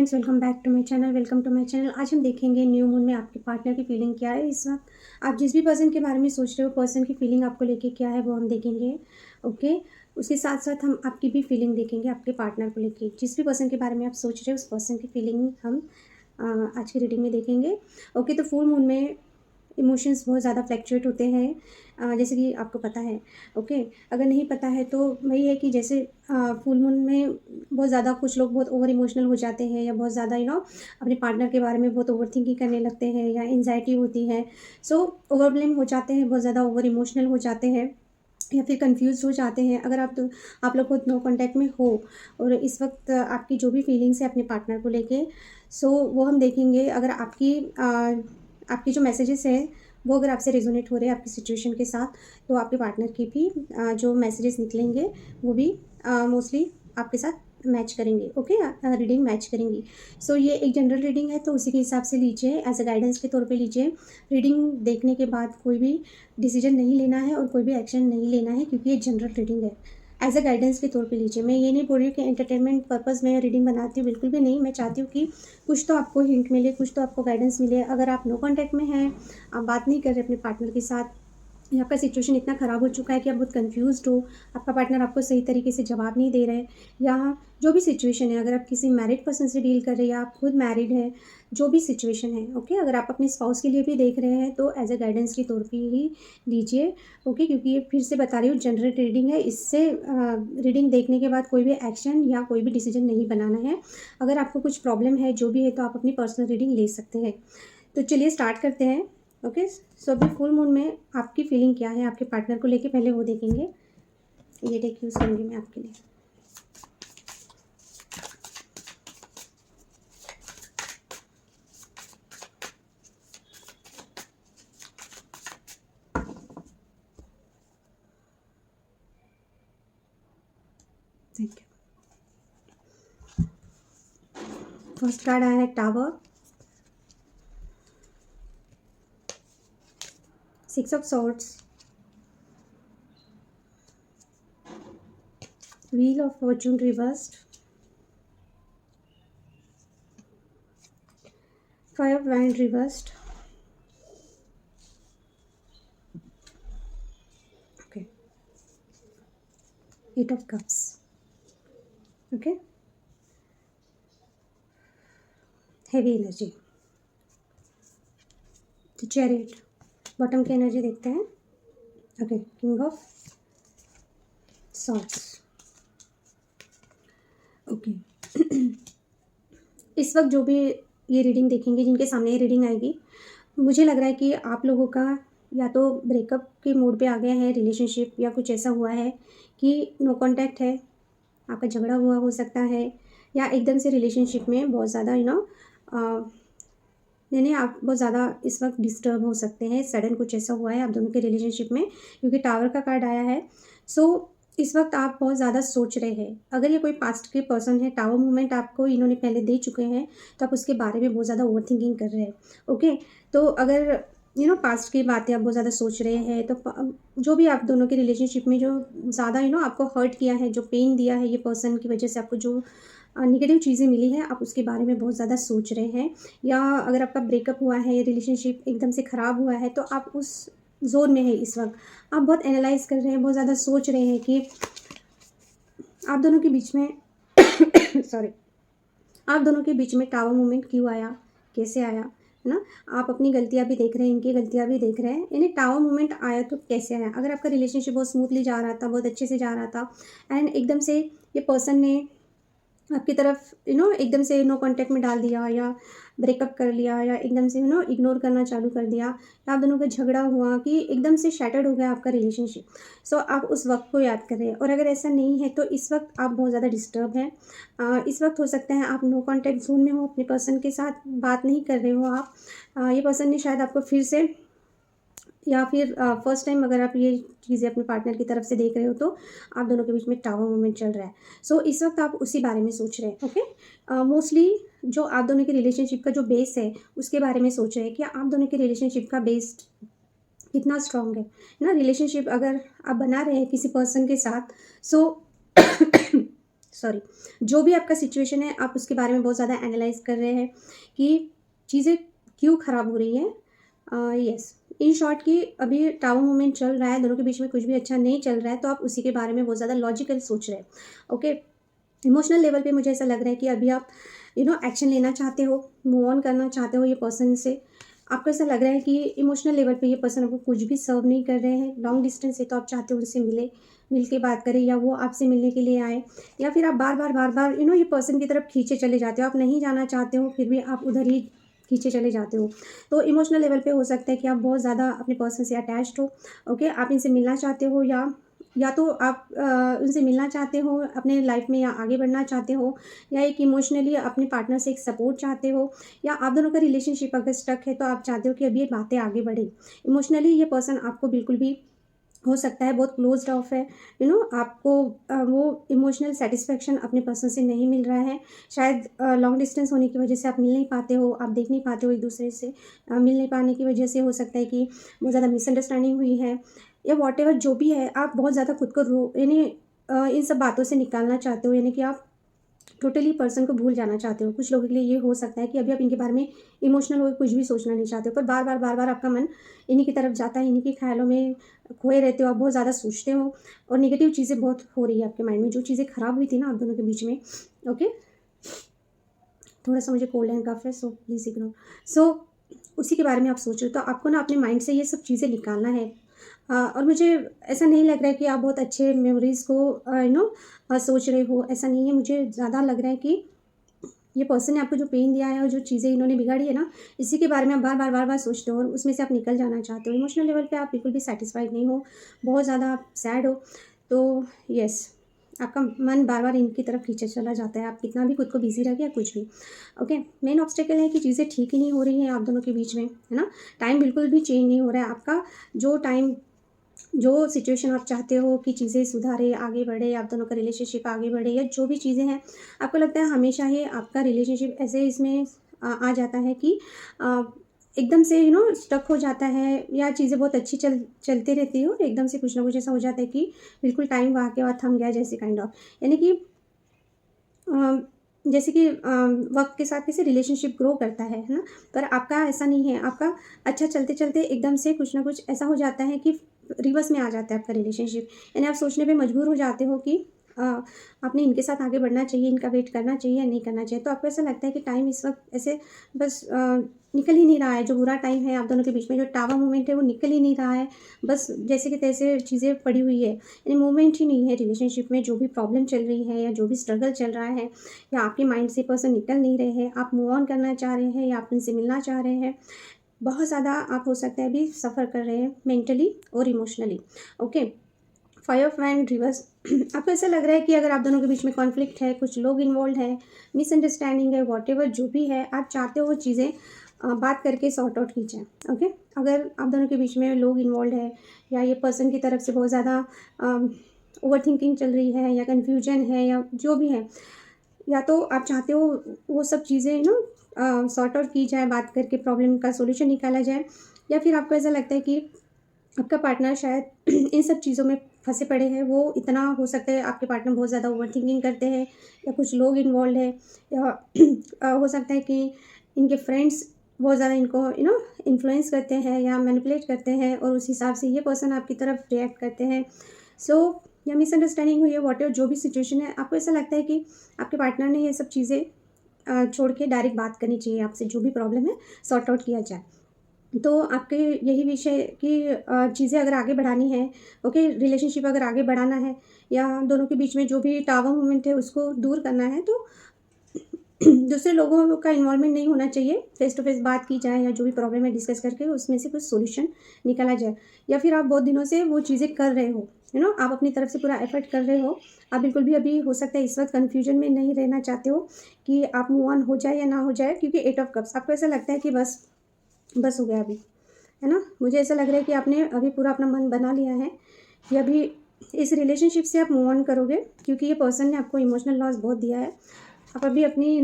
Friends, welcome back to my channel. आज हम देखेंगे न्यू मून में आपके पार्टनर की फीलिंग क्या है। इस वक्त आप जिस भी पर्सन के बारे में सोच रहे हो, पर्सन की फीलिंग आपको लेके क्या है वो हम देखेंगे। ओके, उसके साथ साथ हम आपकी भी फीलिंग देखेंगे आपके पार्टनर को लेके। जिस भी पर्सन के बारे में आप सोच रहे हो उस पर्सन की फीलिंग हम आज की रीडिंग में देखेंगे। ओके, तो फुल मून में इमोशंस बहुत ज़्यादा फ्लैक्चुएट होते हैं, जैसे कि आपको पता है। ओके, अगर नहीं पता है तो वही है कि जैसे फुल मून में बहुत ज़्यादा कुछ लोग बहुत ओवर इमोशनल हो जाते हैं, या बहुत ज़्यादा अपने पार्टनर के बारे में बहुत ओवर थिंकिंग करने लगते हैं, या एंजाइटी होती है। सो ओवरब्लेम हो जाते हैं, बहुत ज़्यादा ओवर इमोशनल हो जाते हैं, या फिर कंफ्यूज हो जाते हैं। अगर आप लोग खुद नो कांटेक्ट में हो और इस वक्त आपकी जो भी फीलिंग्स है अपने पार्टनर को लेके, सो वो हम देखेंगे। अगर आपकी जो मैसेजेस हैं वो अगर आपसे रेजोनेट हो रहे हैं आपकी सिचुएशन के साथ, तो आपके पार्टनर की भी जो मैसेजेस निकलेंगे वो भी मोस्टली आपके साथ मैच करेंगे। ओके, रीडिंग मैच करेंगी। सो ये एक जनरल रीडिंग है, तो उसी के हिसाब से लीजिए, एज अ गाइडेंस के तौर पे लीजिए। रीडिंग देखने के बाद कोई भी डिसीजन नहीं लेना है और कोई भी एक्शन नहीं लेना है, क्योंकि ये जनरल रीडिंग है। एज अ गाइडेंस के तौर पे लीजिए। मैं ये नहीं बोल रही हूँ कि एंटरटेनमेंट पर्पज़ में रीडिंग बनाती हूँ, बिल्कुल भी नहीं। मैं चाहती हूँ कि कुछ तो आपको हिंट मिले, कुछ तो आपको गाइडेंस मिले। अगर आप नो कॉन्टैक्ट में हैं, आप बात नहीं कर रहे अपने पार्टनर के साथ, या आपका सिचुएशन इतना ख़राब हो चुका है कि आप बहुत कंफ्यूज्ड हो, आपका पार्टनर आपको सही तरीके से जवाब नहीं दे रहे, या जो भी सिचुएशन है, अगर आप किसी मैरिड पर्सन से डील कर रहे हैं या आप खुद मैरिड हैं, जो भी सिचुएशन है। ओके, अगर आप अपने स्पाउस के लिए भी देख रहे हैं तो एज अ गाइडेंस के तौर पे ही लीजिए। ओके, क्योंकि ये फिर से बता रही हूँ जनरल रीडिंग है। इससे रीडिंग देखने के बाद कोई भी एक्शन या कोई भी डिसीजन नहीं बनाना है। अगर आपको कुछ प्रॉब्लम है जो भी है, तो आप अपनी पर्सनल रीडिंग ले सकते हैं। तो चलिए स्टार्ट करते हैं। ओके, सो अभी फुल मून में आपकी फीलिंग क्या है आपके पार्टनर को लेके, पहले वो देखेंगे। ये डेक यूज़ करूँगी मैं आपके लिए। Thank you. फर्स्ट कार्ड आया है tower, 6 of swords, wheel of Fortune reversed, 5 of wand reversed, okay, 8 of cups. Okay, heavy energy, the chariot. Bottom की एनर्जी देखते हैं। Okay, king of swords. Okay, इस वक्त जो भी ये रीडिंग देखेंगे, जिनके सामने ये रीडिंग आएगी, मुझे लग रहा है कि आप लोगों का या तो ब्रेकअप के मोड पे आ गया है रिलेशनशिप, या कुछ ऐसा हुआ है कि नो कांटेक्ट है, आपका झगड़ा हुआ हो सकता है, या एकदम से रिलेशनशिप में बहुत ज़्यादा यानी आप बहुत ज़्यादा इस वक्त डिस्टर्ब हो सकते हैं। सडन कुछ ऐसा हुआ है आप दोनों के रिलेशनशिप में, क्योंकि टावर का कार्ड आया है। सो इस वक्त आप बहुत ज़्यादा सोच रहे हैं। अगर ये कोई पास्ट के पर्सन है, टावर मूवमेंट आपको इन्होंने पहले दे चुके हैं, तो आप उसके बारे में बहुत ज़्यादा ओवर थिंकिंग कर रहे हैं। ओके, तो अगर पास्ट की बातें आप बहुत ज़्यादा सोच रहे हैं, तो जो भी आप दोनों के रिलेशनशिप में जो ज़्यादा आपको हर्ट किया है, जो पेन दिया है ये पर्सन की वजह से, आपको जो नेगेटिव चीज़ें मिली हैं, आप उसके बारे में बहुत ज़्यादा सोच रहे हैं। या अगर आपका ब्रेकअप हुआ है, रिलेशनशिप एकदम से ख़राब हुआ है, तो आप उस जोन में है इस वक्त। आप बहुत एनालाइज कर रहे हैं, बहुत ज़्यादा सोच रहे हैं कि आप दोनों के बीच में सॉरी, आप दोनों के बीच में टावर मूवमेंट क्यों आया, कैसे आया, है ना। आप अपनी गलतियाँ भी देख रहे हैं, इनकी गलतियाँ भी देख रहे हैं। यानी टावर मूवमेंट आया तो कैसे आया। अगर आपका रिलेशनशिप बहुत स्मूथली जा रहा था, बहुत अच्छे से जा रहा था, एंड एकदम से ये पर्सन ने आपकी तरफ एकदम से नो कांटेक्ट में डाल दिया, या ब्रेकअप कर लिया, या एकदम से इग्नोर करना चालू कर दिया, या आप दोनों का झगड़ा हुआ कि एकदम से शैटर्ड हो गया आपका रिलेशनशिप। सो आप उस वक्त को याद कर रहे हैं। और अगर ऐसा नहीं है तो इस वक्त आप बहुत ज़्यादा डिस्टर्ब हैं। इस वक्त हो सकता है आप नो कांटेक्ट जोन में हो, अपने पर्सन के साथ बात नहीं कर रहे हो आप। ये पर्सन ने शायद आपको फिर से, या फिर फर्स्ट टाइम अगर आप ये चीज़ें अपने पार्टनर की तरफ से देख रहे हो, तो आप दोनों के बीच में टावर मूवमेंट चल रहा है। सो इस वक्त आप उसी बारे में सोच रहे हैं। ओके, मोस्टली जो आप दोनों के रिलेशनशिप का जो बेस है उसके बारे में सोच रहे हैं कि आप दोनों के रिलेशनशिप का बेस कितना स्ट्रांग है ना। रिलेशनशिप अगर आप बना रहे हैं किसी पर्सन के साथ, सो सॉरी, जो भी आपका सिचुएशन है आप उसके बारे में बहुत ज़्यादा एनालाइज कर रहे हैं कि चीज़ें क्यों ख़राब हो रही हैं। यस, इन शॉर्ट कि अभी टावर मूवमेंट चल रहा है, दोनों के बीच में कुछ भी अच्छा नहीं चल रहा है, तो आप उसी के बारे में बहुत ज़्यादा लॉजिकल सोच रहे हैं। ओके, इमोशनल लेवल पे मुझे ऐसा लग रहा है कि अभी आप एक्शन लेना चाहते हो, मूव ऑन करना चाहते हो ये पर्सन से। आपको ऐसा लग रहा है कि इमोशनल लेवल पे ये पर्सन आपको कुछ भी सर्व नहीं कर रहे हैं, लॉन्ग डिस्टेंस से, तो आप चाहते हो उनसे मिल के बात करें, या वो आपसे मिलने के लिए आए, या फिर आप बार बार ये पर्सन की तरफ खींचे चले जाते हो। आप नहीं जाना चाहते हो, फिर भी आप उधर ही खींचे चले जाते हो। तो इमोशनल लेवल पे हो सकता है कि आप बहुत ज़्यादा अपने पर्सन से अटैच्ड हो। ओके, आप इनसे मिलना चाहते हो, या तो आप उनसे मिलना चाहते हो अपने लाइफ में, या आगे बढ़ना चाहते हो, या एक इमोशनली अपने पार्टनर से एक सपोर्ट चाहते हो, या आप दोनों का रिलेशनशिप अगर स्टक है तो आप चाहते हो कि अभी ये बातें आगे बढ़े। इमोशनली ये पर्सन आपको बिल्कुल भी हो सकता है बहुत क्लोज्ड ऑफ है। आपको वो इमोशनल सेटिस्फेक्शन अपने पर्सन से नहीं मिल रहा है। शायद लॉन्ग डिस्टेंस होने की वजह से आप मिल नहीं पाते हो, आप देख नहीं पाते हो एक दूसरे से। मिल नहीं पाने की वजह से हो सकता है कि बहुत ज़्यादा मिसअंडरस्टैंडिंग हुई है, या वॉटेवर जो भी है, आप बहुत ज़्यादा खुद को इन सब बातों से निकालना चाहते हो, यानी कि आप टोटली पर्सन को भूल जाना चाहते हो। कुछ लोगों के लिए ये हो सकता है कि अभी आप इनके बारे में इमोशनल हो कुछ भी सोचना नहीं चाहते हो, पर बार बार आपका मन इन्हीं की तरफ जाता है, इन्हीं के ख्यालों में खोए रहते हो, आप बहुत ज़्यादा सोचते हो, और नेगेटिव चीज़ें बहुत हो रही है आपके माइंड में। जो चीज़ें ख़राब हुई थी ना आप दोनों के बीच में, ओके, थोड़ा सा मुझे कोल्ड एंड कफ है, सो प्लीज़ इग्नोर। सो उसी के बारे में आप सोच रहे हो, तो आपको ना अपने माइंड से ये सब चीज़ें निकालना है। और मुझे ऐसा नहीं लग रहा है कि आप बहुत अच्छे मेमोरीज़ को सोच रहे हो, ऐसा नहीं है। मुझे ज़्यादा लग रहा है कि ये पर्सन ने आपको जो पेन दिया है और जो चीज़ें इन्होंने बिगाड़ी है ना, इसी के बारे में आप बार बार सोचते हो, और उसमें से आप निकल जाना चाहते हो। इमोशनल लेवल पे आप बिल्कुल भी सैटिस्फाइड नहीं हो, बहुत ज़्यादा आप सैड हो। तो यस, आपका मन बार बार इनकी तरफ खींचा चला जाता है, आप कितना भी खुद को बिजी रह गया कुछ भी। ओके, मेन ऑब्स्टेकल है कि चीज़ें ठीक ही नहीं हो रही हैं आप दोनों के बीच में, है ना। टाइम बिल्कुल भी चेंज नहीं हो रहा है आपका। जो सिचुएशन आप चाहते हो कि चीज़ें सुधारे, आगे बढ़े, आप दोनों का रिलेशनशिप आगे बढ़े, या जो भी चीज़ें हैं, आपको लगता है हमेशा ही आपका रिलेशनशिप ऐसे इसमें आ जाता है कि एकदम से स्टक हो जाता है, या चीज़ें बहुत अच्छी चलते रहती हो, एकदम से कुछ ना कुछ ऐसा हो जाता है कि बिल्कुल टाइम वहाँ के बाद थम गया, जैसे काइंड ऑफ, यानी कि जैसे कि वक्त के साथ कैसे रिलेशनशिप ग्रो करता है ना। पर आपका ऐसा नहीं है, आपका अच्छा चलते चलते एकदम से कुछ ना कुछ ऐसा हो जाता है कि रिवर्स में आ जाता है आपका रिलेशनशिप, यानी आप सोचने पे मजबूर हो जाते हो कि आपने इनके साथ आगे बढ़ना चाहिए, इनका वेट करना चाहिए या नहीं करना चाहिए। तो आपको ऐसा लगता है कि टाइम इस वक्त ऐसे बस निकल ही नहीं रहा है। जो बुरा टाइम है आप दोनों के बीच में, जो टावर मोमेंट है, वो निकल ही नहीं रहा है, बस जैसे कि तैसे चीज़ें पड़ी हुई है, यानी मूवमेंट ही नहीं है रिलेशनशिप में। जो भी प्रॉब्लम चल रही है, या जो भी स्ट्रगल चल रहा है, या आपके माइंड से पर्सन निकल नहीं रहे हैं, आप मूव ऑन करना चाह रहे हैं, या आप उनसे मिलना चाह रहे हैं, बहुत ज़्यादा आप हो सकता है अभी सफ़र कर रहे हैं मेंटली और emotionally. Okay, five of wand reverse. आपको ऐसा लग रहा है कि अगर आप दोनों के बीच में कॉन्फ्लिक्ट है, कुछ लोग इन्वॉल्व है, मिसअंडरस्टैंडिंग है, वॉटेवर जो भी है, आप चाहते हो वो चीज़ें बात करके सॉर्ट आउट की जाए। ओके, अगर आप दोनों के बीच में लोग इन्वॉल्व है, या ये पर्सन की तरफ से बहुत ज़्यादा ओवर थिंकिंग चल रही है, या कन्फ्यूजन है, या जो भी है, या तो आप चाहते हो वो सब चीज़ें सॉर्ट आउट की जाए, बात करके प्रॉब्लम का सॉल्यूशन निकाला जाए, या फिर आपको ऐसा लगता है कि आपका पार्टनर शायद इन सब चीज़ों में फंसे पड़े हैं। वो इतना हो सकता है आपके पार्टनर बहुत ज़्यादा ओवर थिंकिंग करते हैं, या कुछ लोग इन्वॉल्व है, या हो सकता है कि इनके फ्रेंड्स बहुत ज़्यादा इनको इन्फ्लुएंस करते हैं या मैनिपुलेट करते हैं, और उस हिसाब से ये पर्सन आपकी तरफ रिएक्ट करते हैं। सो या मिसअंडरस्टैंडिंग हुई है, वॉटेवर जो भी सिचुएशन है, आपको ऐसा लगता है कि आपके पार्टनर ने ये सब चीज़ें छोड़ के डायरेक्ट बात करनी चाहिए आपसे, जो भी प्रॉब्लम है सॉर्ट आउट किया जाए। तो आपके यही विषय कि चीज़ें अगर आगे बढ़ानी है, ओके, रिलेशनशिप अगर आगे बढ़ाना है, या दोनों के बीच में जो भी टावर मोमेंट है उसको दूर करना है, तो दूसरे लोगों का इन्वॉल्वमेंट नहीं होना चाहिए। फेस टू फेस बात की जाए, या जो भी प्रॉब्लम है डिस्कस करके उसमें से कुछ सॉल्यूशन निकाला जाए। या फिर आप बहुत दिनों से वो चीज़ें कर रहे हो, आप अपनी तरफ से पूरा एफर्ट कर रहे हो, आप बिल्कुल भी अभी हो सकता है इस वक्त कन्फ्यूजन में नहीं रहना चाहते हो कि आप मूव ऑन हो जाए या ना हो जाए, क्योंकि 8 ऑफ कप्स आपको ऐसा लगता है कि बस हो गया अभी, है ना। मुझे ऐसा लग रहा है कि आपने अभी पूरा अपना मन बना लिया है कि अभी इस रिलेशनशिप से आप मूव ऑन करोगे, क्योंकि ये पर्सन ने आपको इमोशनल लॉस बहुत दिया है। आप अभी अपनी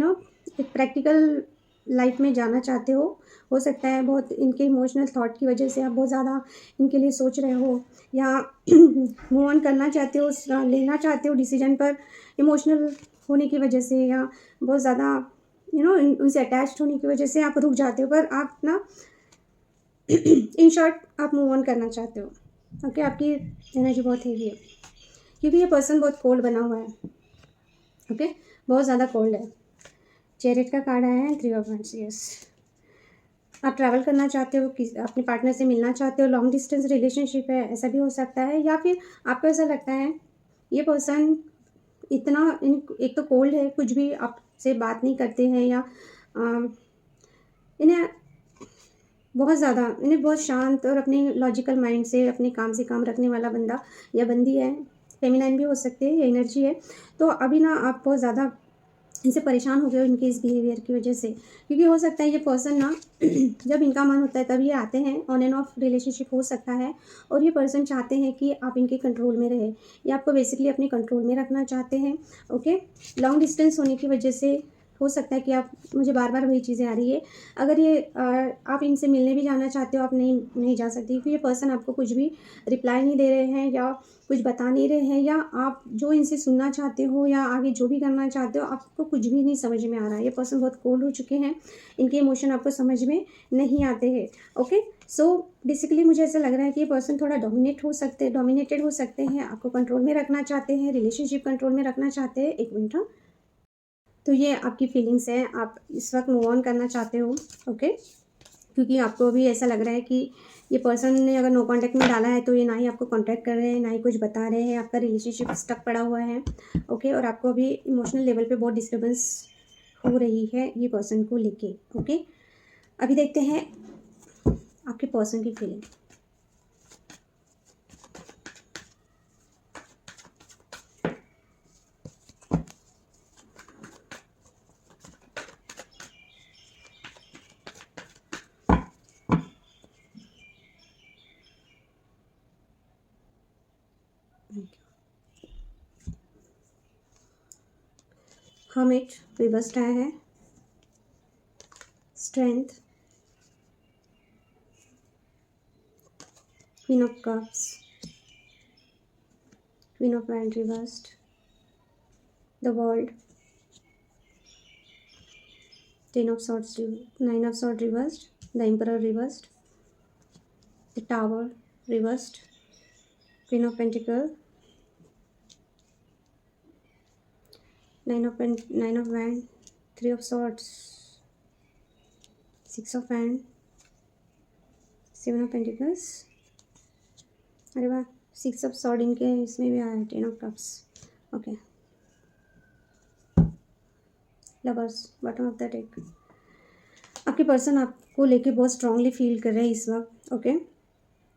एक प्रैक्टिकल लाइफ में जाना चाहते हो सकता है बहुत इनके इमोशनल थॉट की वजह से आप बहुत ज़्यादा इनके लिए सोच रहे हो, या मूव ऑन करना चाहते हो, लेना चाहते हो डिसीजन पर इमोशनल होने की वजह से, या बहुत ज़्यादा उनसे अटैच्ड होने की वजह से आप रुक जाते हो, पर आप ना इन शॉर्ट आप मूव ऑन करना चाहते हो। ओके, आपकी एनर्जी बहुत हैवी है क्योंकि ये पर्सन बहुत कोल्ड बना हुआ है। ओके, बहुत ज़्यादा कोल्ड है। चैरियट का कार्ड आया है, 3 ऑफ वांड्स। यस, आप ट्रैवल करना चाहते हो, अपने पार्टनर से मिलना चाहते हो, लॉन्ग डिस्टेंस रिलेशनशिप है, ऐसा भी हो सकता है। या फिर आपको ऐसा लगता है ये पर्सन इतना एक तो कोल्ड है, कुछ भी आपसे बात नहीं करते हैं, या इन्हें बहुत शांत और अपने लॉजिकल माइंड से अपने काम से काम रखने वाला बंदा या बंदी है, फेमिनाइन भी हो सकते हैं, ये एनर्जी है। तो अभी ना आप बहुत ज़्यादा इनसे परेशान हो गए हो इनके इस बिहेवियर की वजह से, क्योंकि हो सकता है ये पर्सन ना जब इनका मन होता है तब ये आते हैं, ऑन एंड ऑफ रिलेशनशिप हो सकता है, और ये पर्सन चाहते हैं कि आप इनके कंट्रोल में रहे, ये आपको बेसिकली अपने कंट्रोल में रखना चाहते हैं। ओके, लॉन्ग डिस्टेंस होने की वजह से हो सकता है कि आप, मुझे बार बार वही चीज़ें आ रही है, अगर ये आप इनसे मिलने भी जाना चाहते हो, आप नहीं जा सकते, क्योंकि ये पर्सन आपको कुछ भी रिप्लाई नहीं दे रहे हैं, या कुछ बता नहीं रहे हैं, या आप जो इनसे सुनना चाहते हो या आगे जो भी करना चाहते हो आपको कुछ भी नहीं समझ में आ रहा है। ये पर्सन बहुत कोल्ड हो चुके हैं, इनके इमोशन आपको समझ में नहीं आते हैं। ओके, सो बेसिकली मुझे ऐसा लग रहा है कि ये पर्सन थोड़ा डोमिनेटेड हो सकते हैं, आपको कंट्रोल में रखना चाहते हैं, रिलेशनशिप कंट्रोल में रखना चाहते हैं। एक मिनट, हाँ, तो ये आपकी फीलिंग्स हैं, आप इस वक्त मूव ऑन करना चाहते हो। ओके, क्योंकि आपको अभी ऐसा लग रहा है कि ये पर्सन ने अगर नो कांटेक्ट में डाला है तो ये ना ही आपको कांटेक्ट कर रहे हैं, ना ही कुछ बता रहे हैं, आपका रिलेशनशिप स्टक पड़ा हुआ है। ओके, और आपको अभी इमोशनल लेवल पे बहुत डिस्टर्बेंस हो रही है ये पर्सन को लेके। ओके, अभी देखते हैं आपके पर्सन की फीलिंग। हर्मिट रिवर्स्ड आया है, strength, queen of cups, queen of wand reversed, the world, 10 of swords, 9 of swords reversed, the emperor reversed, the tower reversed, queen of pentacle, 9 of wand, 3 of swords, 6 of wand, 7 of pentacles, अरे वाह, 6 of sword इनके इसमें भी आया है, 10 of cups। Okay, lovers, bottom of the deck. आपके person आपको लेके बहुत स्ट्रांगली फील कर रहे हैं इस वक्त। ओके,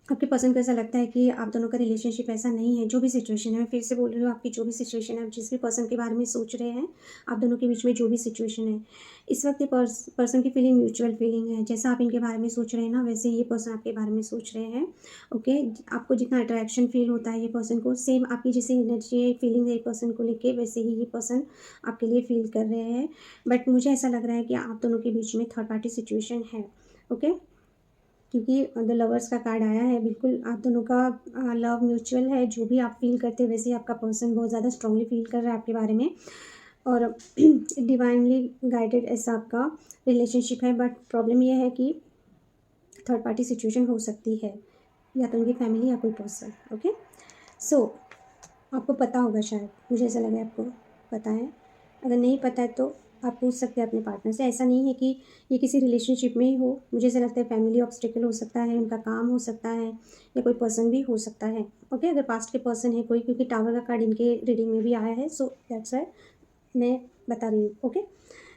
आपके पर्सन को ऐसा लगता है कि आप दोनों का रिलेशनशिप ऐसा नहीं है, जो भी सिचुएशन है, मैं फिर से बोल रही हूँ, आपकी जो भी सिचुएशन है, आप जिस भी पर्सन के बारे में सोच रहे हैं, आप दोनों के बीच में जो भी सिचुएशन है, इस वक्त ये पर्सन की फीलिंग म्यूचुअल फीलिंग है। जैसा आप इनके बारे में सोच रहे हैं ना, वैसे ये पर्सन आपके बारे में सोच रहे हैं। ओके, आपको जितना अट्रैक्शन फील होता है ये पर्सन को, सेम आपकी जैसे एनर्जी है, फीलिंग है पर्सन को लेके, वैसे ही ये पर्सन आपके लिए फील कर रहे हैं। बट मुझे ऐसा लग रहा है कि आप दोनों के बीच में थर्ड पार्टी सिचुएशन है। ओके, क्योंकि द लवर्स का कार्ड आया है, बिल्कुल आप दोनों का लव म्यूचुअल है, जो भी आप फील करते हैं वैसे ही आपका पर्सन बहुत ज़्यादा स्ट्रांगली फील कर रहा है आपके बारे में, और डिवाइनली गाइडेड ऐसा आपका रिलेशनशिप है। बट प्रॉब्लम यह है कि थर्ड पार्टी सिचुएशन हो सकती है, या तो उनकी फैमिली या कोई पर्सन। ओके, सो आपको पता होगा शायद, मुझे ऐसा लगा आपको पता है, अगर नहीं पता है तो आप पूछ सकते हैं अपने पार्टनर से। ऐसा नहीं है कि ये किसी रिलेशनशिप में ही हो, मुझे ऐसा लगता है फैमिली ऑब्स्टिकल हो सकता है, उनका काम हो सकता है, या कोई पर्सन भी हो सकता है। ओके, अगर पास्ट के पर्सन है कोई, क्योंकि टावर का कार्ड इनके रीडिंग में भी आया है, सो दैट्स वाई मैं बता रही हूँ। ओके,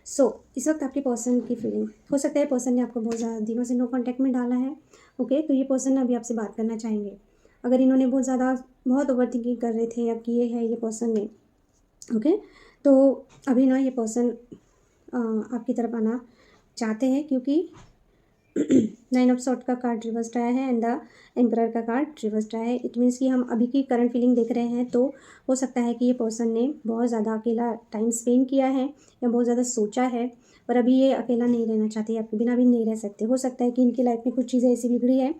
सो इस वक्त आपके पर्सन की फीलिंग हो सकता है, पर्सन ने आपको बहुत ज़्यादा दिनों से नो कॉन्टैक्ट में डाला है। ओके, तो ये पर्सन अभी आपसे बात करना चाहेंगे। अगर इन्होंने बहुत ओवर थिंकिंग कर रहे थे या किए हैं ये पर्सन ने, ओके, तो अभी ना ये पर्सन आपकी तरफ आना चाहते हैं, क्योंकि 9 ऑफ सॉर्ड का कार्ड रिवर्स्ड आया है एंड द एम्परर का कार्ड रिवर्स्ड आया है। इट मीन्स कि हम अभी की करंट फीलिंग देख रहे हैं, तो हो सकता है कि ये पर्सन ने बहुत ज़्यादा अकेला टाइम स्पेंड किया है या बहुत ज़्यादा सोचा है। पर अभी ये अकेला नहीं रहना चाहते, आपके बिना भी नहीं रह सकते। हो सकता है कि इनकी लाइफ में कुछ चीज़ें ऐसी बिगड़ी है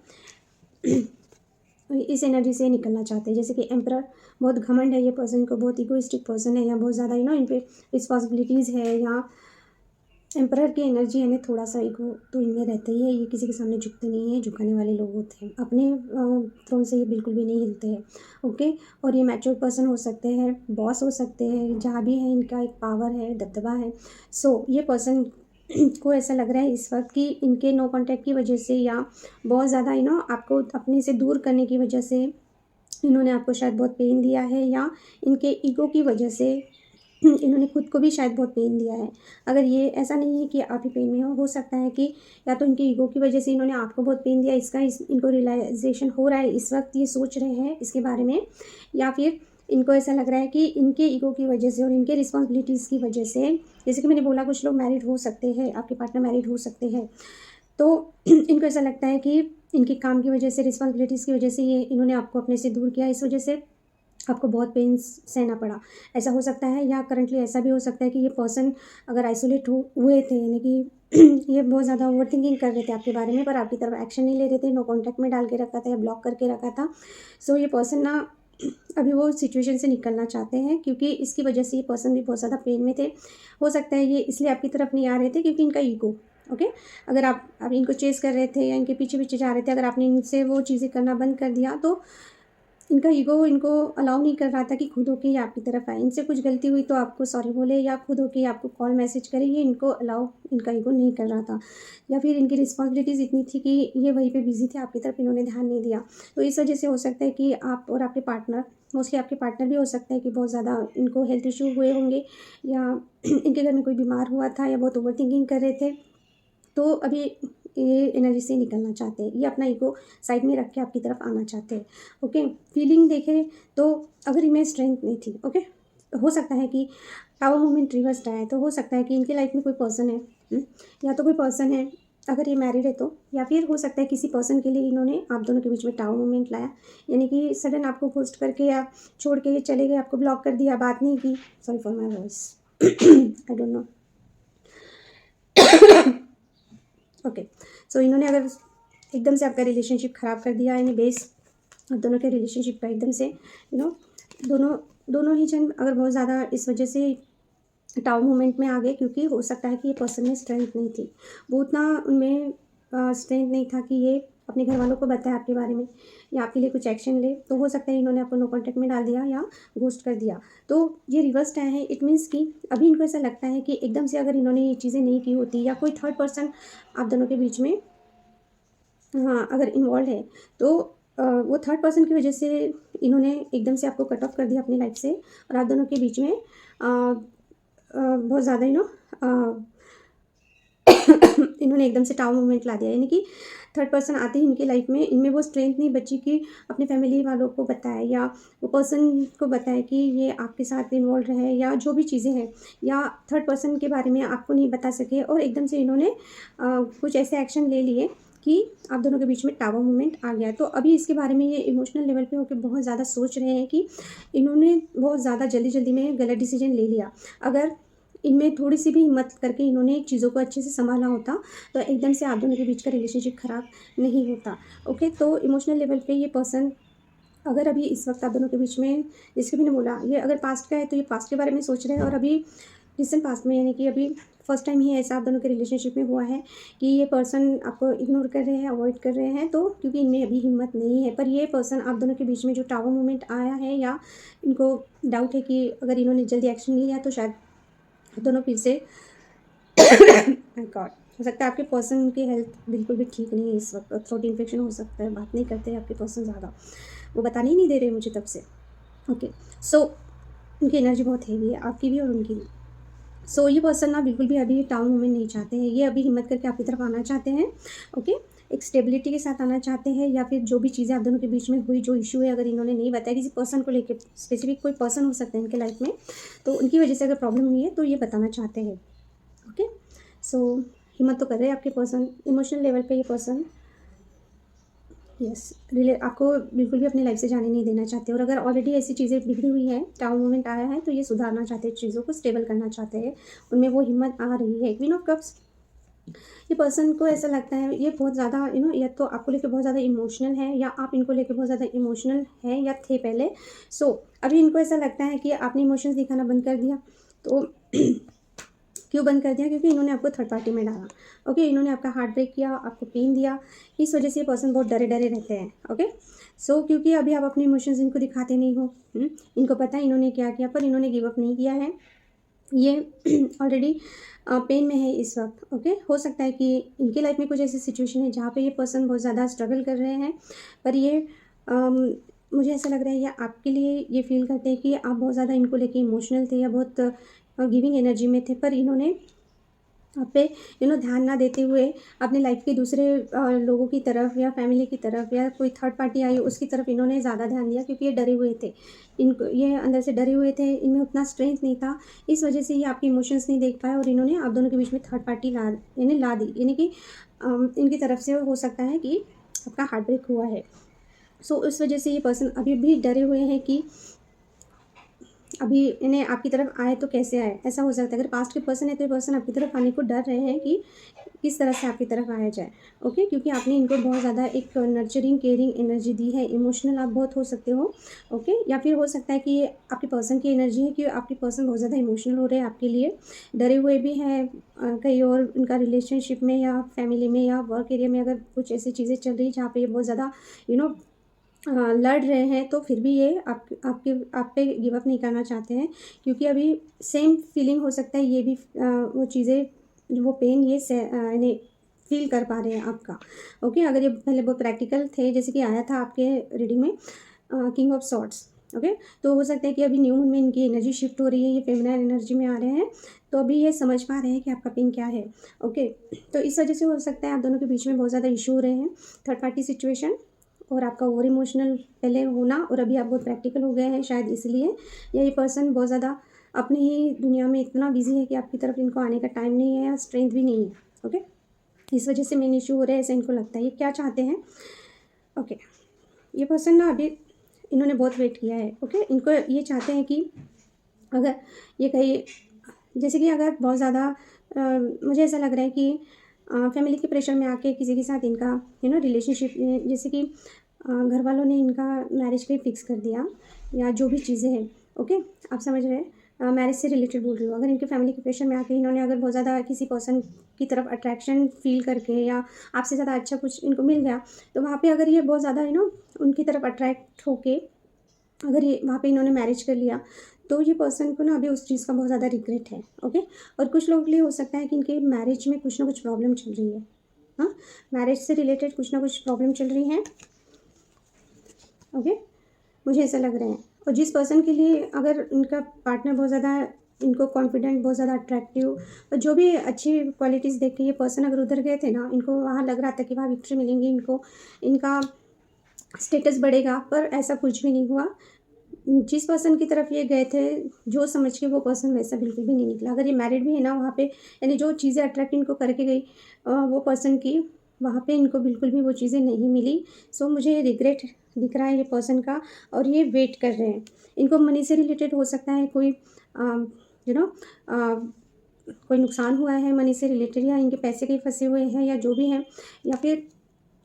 इस एनर्जी से निकलना चाहते हैं। जैसे कि एम्परर, बहुत घमंड है ये पर्सन को, बहुत इगोइस्टिक पर्सन है, या बहुत ज़्यादा इन पे रिस्पॉन्सिबिलिटीज़ है, या एम्परर की एनर्जी यानी थोड़ा सा ईगो तो इनमें रहता ही है। ये किसी के सामने झुकते नहीं हैं, झुकाने वाले लोग होते हैं, अपने थ्रोन से ये बिल्कुल भी नहीं हिलते हैं। ओके, और ये मैच्योर पर्सन हो सकते हैं, बॉस हो सकते हैं, जहाँ भी है इनका एक पावर है, दबदबा है। सो ये पर्सन को ऐसा लग रहा है इस वक्त कि इनके नो कॉन्टैक्ट की वजह से, या बहुत ज़्यादा आपको अपने से दूर करने की वजह से इन्होंने आपको शायद बहुत पेन दिया है, या इनके ईगो की वजह से इन्होंने खुद को भी शायद बहुत पेन दिया है। अगर ये ऐसा नहीं है कि आप ही पेन में हो सकता है कि या तो इनके ईगो की वजह से इन्होंने आपको बहुत पेन दिया, इनको रियलाइजेशन हो रहा है इस वक्त, ये सोच रहे हैं इसके बारे में, या फिर इनको ऐसा लग रहा है कि इनके ईगो की वजह से और इनके रिस्पॉन्सिबिलिटीज़ की वजह से, जैसे कि मैंने बोला कुछ लोग मैरिड हो सकते हैं, आपके पार्टनर मैरिड हो सकते हैं, तो इनको ऐसा लगता है कि इनके काम की वजह से, रिस्पॉन्सिबिलिटीज़ की वजह से ये इन्होंने आपको अपने से दूर किया, इस वजह से आपको बहुत पेन सहना पड़ा। ऐसा हो सकता है, या करंटली ऐसा भी हो सकता है कि ये पर्सन अगर आइसोलेट हुए थे, यानी कि ये बहुत ज़्यादा ओवर थिंकिंग कर रहे थे आपके बारे में, पर आपकी तरफ एक्शन नहीं ले रहे थे, नो कॉन्टैक्ट में डाल के रखा था या ब्लॉक करके रखा था। सो ये पर्सन अभी वो सिचुएशन से निकलना चाहते हैं, क्योंकि इसकी वजह से ये पर्सन भी बहुत ज़्यादा पेन में थे। हो सकता है ये इसलिए आपकी तरफ नहीं आ रहे थे क्योंकि इनका ईगो, ओके, अगर आप इनको चेस कर रहे थे या इनके पीछे पीछे जा रहे थे, अगर आपने इनसे वो चीज़ें करना बंद कर दिया तो इनका ईगो इनको अलाउ नहीं कर रहा था कि खुद होके ये आपकी तरफ आए। इनसे कुछ गलती हुई तो आपको सॉरी बोले, या खुद होके आपको कॉल मैसेज करे, ये इनको अलाउ, इनका ईगो नहीं कर रहा था, या फिर इनकी रिस्पॉन्सिबिलिटीज़ इतनी थी कि ये वहीं पे बिजी थे, आपकी तरफ इन्होंने ध्यान नहीं दिया। तो इस वजह से हो सकता है कि आप और आपके पार्टनर, मोस्टली आपके पार्टनर भी हो सकता है कि बहुत ज़्यादा इनको हेल्थ इशू हुए होंगे, या इनके घर में कोई बीमार हुआ था, या बहुत ओवर थिंकिंग कर रहे थे, तो अभी ये एनर्जी से निकलना चाहते हैं। ये अपना ईगो साइड में रख के आपकी तरफ आना चाहते हैं। ओके, फीलिंग देखें तो अगर इनमें स्ट्रेंथ नहीं थी, ओके, हो सकता है कि टावर मूवमेंट रिवर्स्ड आया है, तो हो सकता है कि इनकी लाइफ में कोई पर्सन है, या तो कोई पर्सन है, अगर ये मैरिड है तो, या फिर हो सकता है किसी पर्सन के लिए इन्होंने आप दोनों के बीच में टावर मूवमेंट लाया, यानी कि सडन आपको घोस्ट करके या छोड़ के ये चले गए, आपको ब्लॉक कर दिया, बात नहीं की। Sorry for my voice, I don't know. Okay, so इन्होंने अगर एकदम से आपका रिलेशनशिप ख़राब कर दिया, यानी बेस दोनों के रिलेशनशिप का एकदम से दोनों ही जन अगर बहुत ज़्यादा इस वजह से टावर मूवमेंट में आ गए, क्योंकि हो सकता है कि ये पर्सन में स्ट्रेंथ नहीं थी, वो उतना उनमें स्ट्रेंथ नहीं था कि ये अपने घर वालों को बताए आपके बारे में, या आपके लिए कुछ एक्शन ले, तो हो सकता है इन्होंने आपको नो कॉन्टैक्ट में डाल दिया या घोस्ट कर दिया। तो ये रिवर्स आया है, इट मीन्स कि अभी इनको ऐसा लगता है कि एकदम से अगर इन्होंने ये चीज़ें नहीं की होती, या कोई थर्ड पर्सन आप दोनों के बीच में अगर इन्वॉल्व है, तो वो थर्ड पर्सन की वजह से इन्होंने एकदम से आपको कट ऑफ कर दिया अपनी लाइफ से, और आप दोनों के बीच में बहुत ज़्यादा इन्होंने एकदम से टावर मूवमेंट ला दिया, यानी कि थर्ड पर्सन आते ही इनकी लाइफ में इनमें वो स्ट्रेंथ नहीं बची कि अपने फैमिली वालों को बताए, या वो पर्सन को बताए कि ये आपके साथ इन्वॉल्व रहे, या जो भी चीज़ें हैं, या थर्ड पर्सन के बारे में आपको नहीं बता सके, और एकदम से इन्होंने कुछ ऐसे एक्शन ले लिए कि आप दोनों के बीच में टावर मूवमेंट आ गया। तो अभी इसके बारे में ये इमोशनल लेवल पे होकर बहुत ज़्यादा सोच रहे हैं कि इन्होंने बहुत ज़्यादा जल्दी में गलत डिसीजन ले लिया। अगर इनमें थोड़ी सी भी हिम्मत करके इन्होंने चीज़ों को अच्छे से संभाला होता, तो एकदम से आप दोनों के बीच का रिलेशनशिप ख़राब नहीं होता। ओके, तो इमोशनल लेवल पे ये पर्सन अगर अभी इस वक्त आप दोनों के बीच में, जैसे मैंने बोला, ये अगर पास्ट का है तो ये पास्ट के बारे में सोच रहे हैं, और अभी रिसेंट पास्ट में, यानी कि अभी फर्स्ट टाइम ही ऐसा आप दोनों के रिलेशनशिप में हुआ है कि ये पर्सन आपको इग्नोर कर रहे हैं, अवॉइड कर रहे हैं, तो क्योंकि इनमें अभी हिम्मत नहीं है। पर ये पर्सन आप दोनों के बीच में जो टावर मूवमेंट आया है, या इनको डाउट है कि अगर इन्होंने जल्दी एक्शन नहीं लिया तो शायद दोनों फिर से गॉड, हो सकता है आपके पर्सन की हेल्थ बिल्कुल भी ठीक नहीं है इस वक्त, थ्रोट इन्फेक्शन हो सकता है, बात नहीं करते हैं आपके पर्सन ज़्यादा, वो बताने ही नहीं दे रहे मुझे तब से। ओके, सो उनकी एनर्जी बहुत हैवी है, आपकी भी और उनकी भी। सो ये पर्सन ना बिल्कुल भी अभी टाउन मूवमेंट नहीं चाहते हैं, ये अभी हिम्मत करके आपकी तरफ आना चाहते हैं। ओके, एक स्टेबिलिटी के साथ आना चाहते हैं, या फिर जो भी चीज़ें आप दोनों के बीच में हुई, जो इशू है, अगर इन्होंने नहीं बताया किसी पर्सन को लेकर, स्पेसिफिक कोई पर्सन हो सकता है इनके लाइफ में, तो उनकी वजह से अगर प्रॉब्लम हुई है तो ये बताना चाहते हैं। ओके, सो हिम्मत तो कर रहे हैं आपके पर्सन, इमोशनल लेवल पे ये पर्सन यस, रिले आपको बिल्कुल भी अपनी लाइफ से जाने नहीं देना चाहते, और अगर ऑलरेडी ऐसी चीज़ें बिगड़ी हुई हैं, डाउन मोमेंट आया है, तो ये सुधारना चाहते हैं, चीज़ों को स्टेबल करना चाहते हैं, उनमें वो हिम्मत आ रही है। क्वीन ऑफ कप्स, ये पर्सन को ऐसा लगता है ये बहुत ज़्यादा या तो आपको लेके बहुत ज़्यादा इमोशनल है, या आप इनको लेके बहुत ज़्यादा इमोशनल हैं या थे पहले। सो अभी इनको ऐसा लगता है कि आपने इमोशंस दिखाना बंद कर दिया। तो क्यों बंद कर दिया? क्योंकि इन्होंने आपको थर्ड पार्टी में डाला। ओके, इन्होंने आपका हार्ट ब्रेक किया, आपको पेन दिया, इस वजह से ये पर्सन बहुत डरे डरे रहते हैं। ओके, सो क्योंकि अभी आप अपने इमोशंस इनको दिखाते नहीं हो। इनको पता है इन्होंने क्या किया, पर इन्होंने गिव अप नहीं किया है। ये ऑलरेडी पेन में है इस वक्त। ओके, हो सकता है कि इनकी लाइफ में कुछ ऐसी सिचुएशन है जहाँ पे ये पर्सन बहुत ज़्यादा स्ट्रगल कर रहे हैं, पर ये मुझे ऐसा लग रहा है या आपके लिए ये फील करते हैं कि आप बहुत ज़्यादा इनको लेके इमोशनल थे या बहुत गिविंग एनर्जी में थे, पर इन्होंने आप पे ध्यान ना देते हुए अपनी लाइफ के दूसरे लोगों की तरफ या फैमिली की तरफ या कोई थर्ड पार्टी आई उसकी तरफ इन्होंने ज़्यादा ध्यान दिया, क्योंकि ये डरे हुए थे। इनको ये अंदर से डरे हुए थे, इनमें उतना स्ट्रेंथ नहीं था, इस वजह से ये आपके इमोशंस नहीं देख पाए, और इन्होंने आप दोनों के बीच में थर्ड पार्टी ला दी, यानी कि इनकी तरफ से हो सकता है कि आपका हार्ट ब्रेक हुआ है। सो उस वजह से ये पर्सन अभी भी डरे हुए हैं कि अभी इन्हें आपकी तरफ आए तो कैसे आए, ऐसा हो सकता है। अगर पास्ट के पर्सन है तो ये पर्सन आपकी तरफ आने को डर रहे हैं कि किस तरह से आपकी तरफ आया जाए। ओके, क्योंकि आपने इनको बहुत ज़्यादा एक नर्चरिंग केयरिंग एनर्जी दी है, इमोशनल आप बहुत हो सकते हो। ओके, या फिर हो सकता है कि ये आपके पर्सन की एनर्जी है कि आपके पर्सन बहुत ज़्यादा इमोशनल हो रहे हैं आपके लिए, डरे हुए भी हैं कहीं और उनका रिलेशनशिप में या फैमिली में या वर्क एरिया में अगर कुछ ऐसी चीज़ें चल रही जहाँ पे ये बहुत ज़्यादा लड़ रहे हैं, तो फिर भी ये आप पे गिव अप नहीं करना चाहते हैं, क्योंकि अभी सेम फीलिंग हो सकता है ये भी वो चीज़ें वो पेन ये यानी फील कर पा रहे हैं आपका। ओके, अगर ये पहले बहुत प्रैक्टिकल थे जैसे कि आया था आपके रीडिंग में किंग ऑफ सॉर्ड्स। ओके, तो हो सकता है कि अभी न्यू मून में इनकी एनर्जी शिफ्ट हो रही है, ये फेमिनाइन एनर्जी में आ रहे हैं, तो अभी ये समझ पा रहे हैं कि आपका पेन क्या है। ओके, तो इस वजह से हो सकता है आप दोनों के बीच में बहुत ज़्यादा इशू हो रहे हैं, थर्ड पार्टी सिचुएशन, और आपका ओवर इमोशनल पहले होना और अभी आप बहुत प्रैक्टिकल हो गए हैं शायद इसलिए, या ये पर्सन बहुत ज़्यादा अपनी ही दुनिया में इतना बिजी है कि आपकी तरफ इनको आने का टाइम नहीं है या स्ट्रेंथ भी नहीं है। ओके, इस वजह से मेन इशू हो रहा है, ऐसा इनको लगता है। ये क्या चाहते हैं? ओके, ये पर्सन ना अभी इन्होंने बहुत वेट किया है। ओके, इनको ये चाहते हैं कि अगर ये कहीं जैसे कि अगर बहुत ज़्यादा मुझे ऐसा लग रहा है कि फैमिली के प्रेशर में आके किसी के साथ इनका रिलेशनशिप, जैसे कि घर वालों ने इनका मैरिज का ही फिक्स कर दिया या जो भी चीज़ें हैं। ओके, आप समझ रहे हैं, मैरिज से रिलेटेड बोल रही हूँ। अगर इनके फैमिली के प्रेशर में आके इन्होंने अगर बहुत ज़्यादा किसी पर्सन की तरफ अट्रैक्शन फील करके या आपसे ज़्यादा अच्छा कुछ इनको मिल गया, तो वहाँ पे अगर ये बहुत ज़्यादा उनकी तरफ अट्रैक्ट होके अगर ये वहाँ पे इन्होंने मैरिज कर लिया, तो ये पर्सन को ना अभी उस चीज़ का बहुत ज़्यादा रिग्रेट है। ओके, और कुछ लोगों के लिए हो सकता है कि इनके मैरिज में कुछ ना कुछ प्रॉब्लम चल रही है। हाँ, मैरिज से रिलेटेड कुछ ना कुछ प्रॉब्लम चल रही है। ओके, मुझे ऐसा लग रहा है। और जिस पर्सन के लिए अगर इनका पार्टनर बहुत ज़्यादा इनको कॉन्फिडेंट, बहुत ज़्यादा अट्रैक्टिव और जो भी अच्छी क्वालिटीज़ देख के ये पर्सन अगर उधर गए थे ना, इनको वहाँ लग रहा था कि वहाँ विक्ट्री मिलेंगी, इनको इनका स्टेटस बढ़ेगा, पर ऐसा कुछ भी नहीं हुआ। जिस पर्सन की तरफ ये गए थे, जो समझ के, वो पर्सन वैसा बिल्कुल भी नहीं निकला। अगर ये मैरिड भी है ना, वहाँ पे यानी जो चीज़ें अट्रैक्ट इनको करके गई वो पर्सन की, वहाँ पे इनको बिल्कुल भी वो चीज़ें नहीं मिली। सो मुझे ये रिग्रेट दिख रहा है ये पर्सन का, और ये वेट कर रहे हैं। इनको मनी से रिलेटेड हो सकता है कोई कोई नुकसान हुआ है मनी से रिलेटेड, या इनके पैसे कहीं फंसे हुए हैं या जो भी हैं, या फिर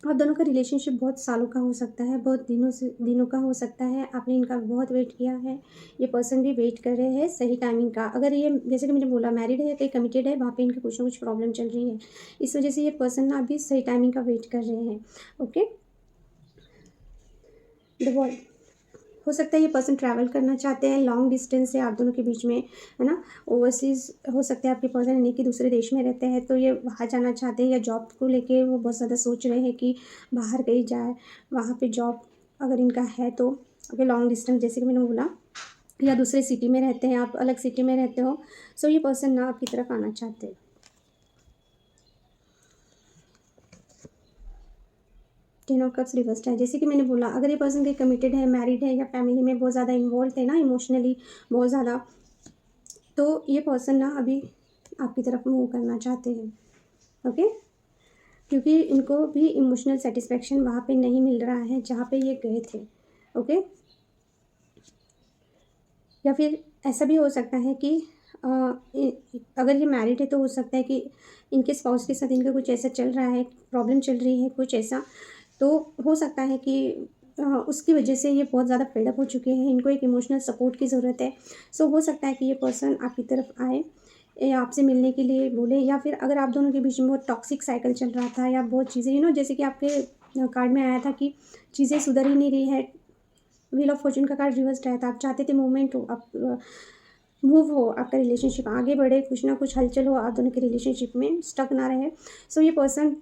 आप दोनों का रिलेशनशिप बहुत सालों का हो सकता है, बहुत दिनों का हो सकता है। आपने इनका बहुत वेट किया है, ये पर्सन भी वेट कर रहे हैं सही टाइमिंग का। अगर ये जैसे कि मैंने बोला मैरिड है या कहीं कमिटेड है, वहाँ पे इनके कुछ ना कुछ प्रॉब्लम चल रही है, इस वजह से ये पर्सन ना अभी सही टाइमिंग का वेट कर रहे हैं। ओके, द वॉल, हो सकता है ये पर्सन ट्रैवल करना चाहते हैं, लॉन्ग डिस्टेंस है आप दोनों के बीच में, है ना। ओवरसीज़ हो सकता है आपके पर्सन यानी कि दूसरे देश में रहते हैं, तो ये वहाँ जाना चाहते हैं, या जॉब को लेके वो बहुत ज़्यादा सोच रहे हैं कि बाहर कहीं जाए, वहाँ पे जॉब अगर इनका है तो। अगर लॉन्ग डिस्टेंस जैसे कि मैंने बोला, या दूसरे सिटी में रहते हैं, आप अलग सिटी में रहते हो, सो ये पर्सन ना आपकी तरफ आना चाहते हैं। टेन ऑफ कप्स रिवर्स्ड है। जैसे कि मैंने बोला, अगर ये पर्सन कहीं कमिटेड है, मैरिड है, या फैमिली में बहुत ज़्यादा इन्वॉल्व है ना, इमोशनली बहुत ज़्यादा, तो ये पर्सन ना अभी आपकी तरफ मूव करना चाहते हैं। ओके, क्योंकि इनको भी इमोशनल सेटिस्फेक्शन वहाँ पे नहीं मिल रहा है जहाँ पे ये गए थे। ओके, या फिर ऐसा भी हो सकता है कि अगर ये मैरिड है तो हो सकता है कि इनके स्पाउस के साथ इनका कुछ ऐसा चल रहा है, प्रॉब्लम चल रही है कुछ ऐसा, तो हो सकता है कि उसकी वजह से ये बहुत ज़्यादा फेड अप हो चुके हैं, इनको एक इमोशनल सपोर्ट की ज़रूरत है। सो हो सकता है कि ये पर्सन आपकी तरफ आए, आपसे मिलने के लिए बोले, या फिर अगर आप दोनों के बीच में बहुत टॉक्सिक साइकिल चल रहा था या बहुत चीज़ें जैसे कि आपके कार्ड में आया था कि चीज़ें सुधर ही नहीं रही है, व्हील ऑफ फॉर्चून का कार्ड रिवर्स्ड आया था, आप चाहते थे मूवमेंट हो, आप मूव हो, आपका रिलेशनशिप आगे बढ़े, कुछ ना कुछ हलचल हो आप दोनों के रिलेशनशिप में, स्टक ना रहे। सो ये पर्सन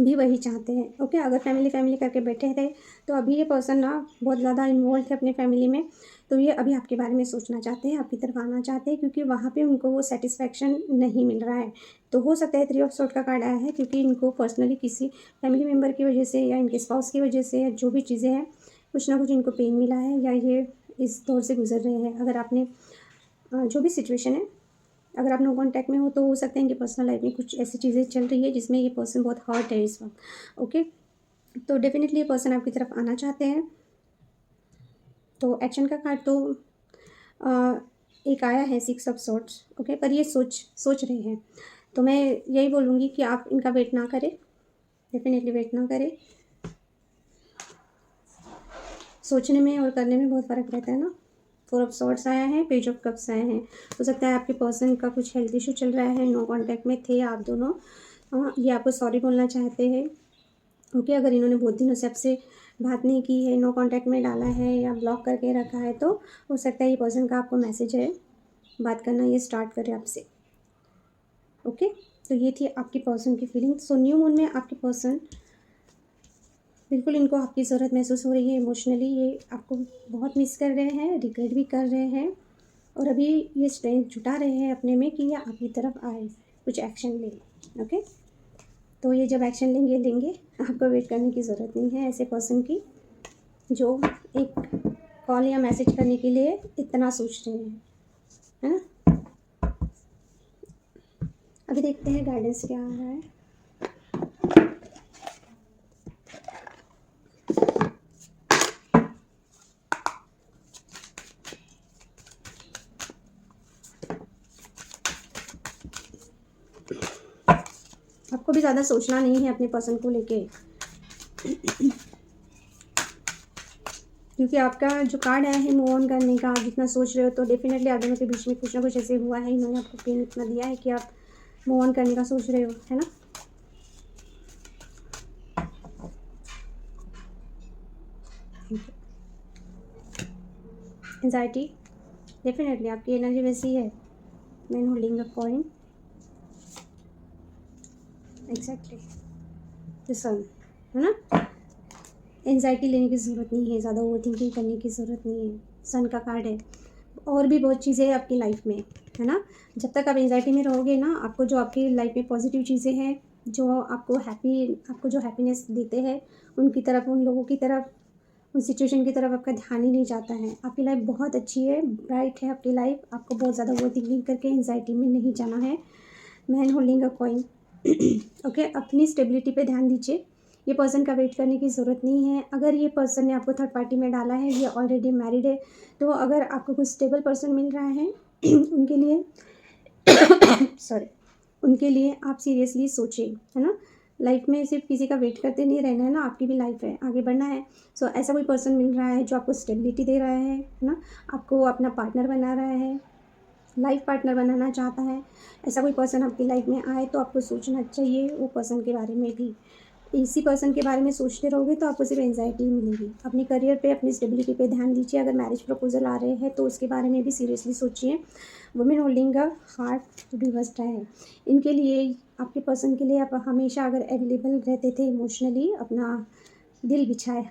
भी वही चाहते हैं। ओके, अगर फैमिली करके बैठे थे तो अभी ये पर्सन ना बहुत ज़्यादा इन्वॉल्व थे अपने फैमिली में, तो ये अभी आपके बारे में सोचना चाहते हैं, आपकी तरफ आना चाहते हैं, क्योंकि वहाँ पे उनको वो सेटिस्फैक्शन नहीं मिल रहा है। तो हो सकता है 3 ऑफ सोर्ड का कार्ड आया है क्योंकि इनको पर्सनली किसी फैमिली मेम्बर की वजह से या इनके स्पाउस की वजह से या जो भी चीज़ें हैं, कुछ ना कुछ इनको पेन मिला है या ये इस दौर से गुजर रहे हैं। अगर आपने जो भी सिचुएशन है, अगर आप नो कॉन्टैक्ट में हो तो हो सकता है इनकी पर्सनल लाइफ में कुछ ऐसी चीज़ें चल रही है जिसमें ये पर्सन बहुत हर्ट है इस वक्त। ओके, तो डेफिनेटली ये पर्सन आपकी तरफ आना चाहते हैं। तो एक्शन का कार्ड तो एक आया है 6 ऑफ सॉर्ड्स। ओके, पर ये सोच रहे हैं, तो मैं यही बोलूँगी कि आप इनका वेट ना करें, डेफिनेटली वेट ना करें। सोचने में और करने में बहुत फ़र्क रहता है ना। 4 ऑफ सॉर्ड्स आया है, पेज ऑफ कप्स आए हैं। हो सकता है आपके पर्सन का कुछ हेल्थ इशू चल रहा है, नो कॉन्टैक्ट में थे आप दोनों, ये आपको सॉरी बोलना चाहते हैं। ओके, अगर इन्होंने बहुत दिनों से आपसे बात नहीं की है, नो कॉन्टैक्ट में डाला है या ब्लॉक करके रखा है, तो हो सकता है ये पर्सन का आपको मैसेज है, बात करना ये स्टार्ट करे आपसे। ओके, तो ये थी आपकी पर्सन की फीलिंग। सो न्यू मून में आपके पर्सन बिल्कुल, इनको आपकी ज़रूरत महसूस हो रही है इमोशनली, ये आपको बहुत मिस कर रहे हैं, रिग्रेट भी कर रहे हैं, और अभी ये स्ट्रेंथ जुटा रहे हैं अपने में कि ये आपकी तरफ आए, कुछ एक्शन ले। ओके, तो ये जब एक्शन लेंगे, आपको वेट करने की ज़रूरत नहीं है ऐसे पर्सन की जो एक कॉल या मैसेज करने के लिए इतना सोच रहे हैं, है ना। अभी देखते हैं गाइडेंस क्या आ रहा है। आपको भी ज़्यादा सोचना नहीं है अपने पर्सन को लेके, क्योंकि आपका जो कार्ड आया है मूव ऑन करने का, जितना सोच रहे हो तो डेफिनेटली आप दोनों के बीच में कुछ ना कुछ ऐसे हुआ है, इन्होंने आपको पेन इतना दिया है कि आप मूव ऑन करने का सोच रहे हो, है ना। एंजाइटी, डेफिनेटली आपकी एनर्जी वैसी है। Man holding the coin, exactly the sun, है ना। एंजाइटी लेने की ज़रूरत नहीं है, ज़्यादा ओवर थिंकिंग करने की ज़रूरत नहीं है। सन का कार्ड है, और भी बहुत चीज़ें हैं आपकी लाइफ में, है ना। जब तक आप एंजाइटी में रहोगे ना, आपको जो आपकी लाइफ में पॉजिटिव चीज़ें हैं, जो आपको जो हैप्पीनेस देते हैं, उनकी तरफ, उन लोगों की तरफ, उन सिचुएशन की तरफ आपका ध्यान ही नहीं जाता है। आपकी लाइफ बहुत अच्छी है, ब्राइट है आपकी लाइफ, आपको बहुत ज़्यादा ओवर थिंकिंग करके एंजाइटी में नहीं जाना है। Man holding a coin. Okay, अपनी स्टेबिलिटी पे ध्यान दीजिए, ये पर्सन का वेट करने की ज़रूरत नहीं है। अगर ये पर्सन ने आपको थर्ड पार्टी में डाला है, ये ऑलरेडी मैरिड है, तो अगर आपको कुछ स्टेबल पर्सन मिल रहा है उनके लिए सॉरी, उनके लिए आप सीरियसली सोचिए, है ना। लाइफ में सिर्फ किसी का वेट करते नहीं रहना है ना, आपकी भी लाइफ है, आगे बढ़ना है। सो ऐसा कोई पर्सन मिल रहा है जो आपको स्टेबिलिटी दे रहा है ना, आपको अपना पार्टनर बना रहा है, लाइफ पार्टनर बनाना चाहता है। ऐसा कोई पर्सन आपकी लाइफ में आए तो आपको सोचना चाहिए वो पर्सन के बारे में भी। इसी पर्सन के बारे में सोचते रहोगे तो आपको सिर्फ एंजाइटी ही मिलेगी। अपने करियर पे, अपनी स्टेबिलिटी पे ध्यान दीजिए। अगर मैरिज प्रपोजल आ रहे हैं तो उसके बारे में भी सीरियसली सोचिए। Women holding a heart reversed है, इनके लिए, आपके पर्सन के लिए आप हमेशा अगर अवेलेबल रहते थे इमोशनली, अपना दिल बिछाए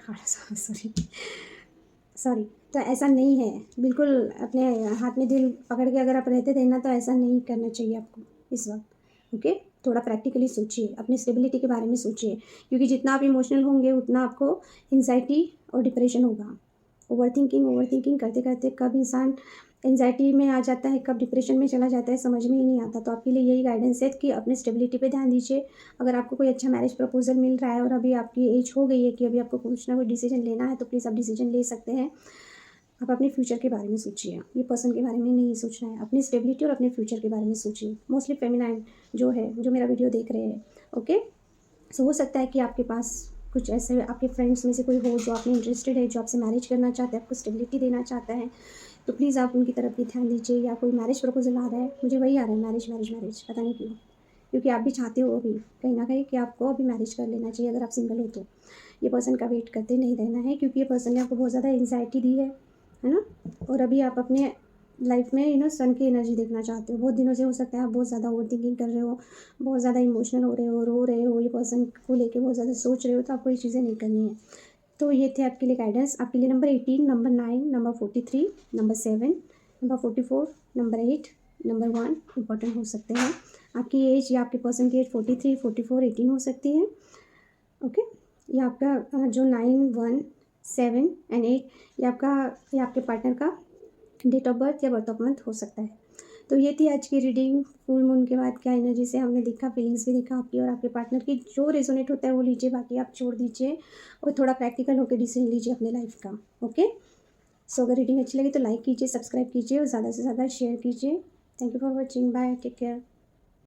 सॉरी, तो ऐसा नहीं है बिल्कुल। अपने हाथ में दिल पकड़ के अगर आप रहते थे ना, तो ऐसा नहीं करना चाहिए आपको इस वक्त। ओके, थोड़ा प्रैक्टिकली सोचिए, अपनी स्टेबिलिटी के बारे में सोचिए, क्योंकि जितना आप इमोशनल होंगे उतना आपको एंजाइटी और डिप्रेशन होगा। ओवर थिंकिंग करते करते कब इंसान एंजाइटी में आ जाता है, कब डिप्रेशन में चला जाता है, समझ में ही नहीं आता। तो आपके लिए यही गाइडेंस है कि अपने स्टेबिलिटी पे ध्यान दीजिए। अगर आपको कोई अच्छा मैरिज प्रपोजल मिल रहा है और अभी आपकी एज हो गई है कि अभी आपको कुछ ना कोई डिसीजन लेना है, तो प्लीज़ आप डिसीजन ले सकते हैं। आप अपने फ्यूचर के बारे में सोचिए, ये पर्सन के बारे में नहीं सोचना है। अपनी स्टेबिलिटी और अपने फ्यूचर के बारे में सोचिए। मोस्टली फेमिनाइन जो है, जो मेरा वीडियो देख रहे हैं, ओके। सो हो सकता है कि आपके पास कुछ ऐसे आपके फ्रेंड्स में से कोई हो जो आप में इंटरेस्टेड है, जो आपसे मैरिज करना चाहता है, आपको स्टेबिलिटी देना चाहता है, तो प्लीज़ आप उनकी तरफ भी ध्यान दीजिए। या कोई मैरिज प्रपोजल आ रहा है, मुझे वही आ रहा है, मैरिज मैरिज मैरिज, पता नहीं क्यों। क्योंकि आप भी चाहते हो अभी कहीं ना कहीं कि आपको अभी मैरिज कर लेना चाहिए अगर आप सिंगल हो तो। ये पर्सन का वेट करते नहीं रहना है, क्योंकि ये पर्सन ने आपको बहुत ज़्यादा एंग्जाइटी दी है ना। और अभी आप अपने लाइफ में सन की एनर्जी देखना चाहते हो। बहुत दिनों से हो सकता है आप बहुत ज़्यादा ओवर थिंकिंग कर रहे हो, बहुत ज़्यादा इमोशनल हो रहे हो, रो रहे हो, ये पर्सन को लेके बहुत ज़्यादा सोच रहे हो। तो आपको ये चीज़ें नहीं करनी है। तो ये थे आपके लिए गाइडेंस। आपके लिए number 18, number 9, number 43, number 7, number 44, number 8, number 1 important हो सकते हैं। आपकी एज या आपके पर्सन की एज 43, 44, 18 हो सकती है, ओके। ये आपका जो 9, 1, 7 एंड 8 ये आपके पार्टनर का डेट ऑफ बर्थ या बर्थ ऑफ मंथ हो सकता है। तो ये थी आज की रीडिंग। फुल मून के बाद क्या एनर्जी से हमने देखा, फीलिंग्स भी देखा आपकी और आपके पार्टनर की। जो रेजोनेट होता है वो लीजिए, बाकी आप छोड़ दीजिए और थोड़ा प्रैक्टिकल होकर डिसीजन लीजिए अपने लाइफ का, ओके। सो अगर रीडिंग अच्छी लगी तो लाइक कीजिए, सब्सक्राइब कीजिए और ज़्यादा से ज़्यादा शेयर कीजिए। Thank you for watching, bye, take care.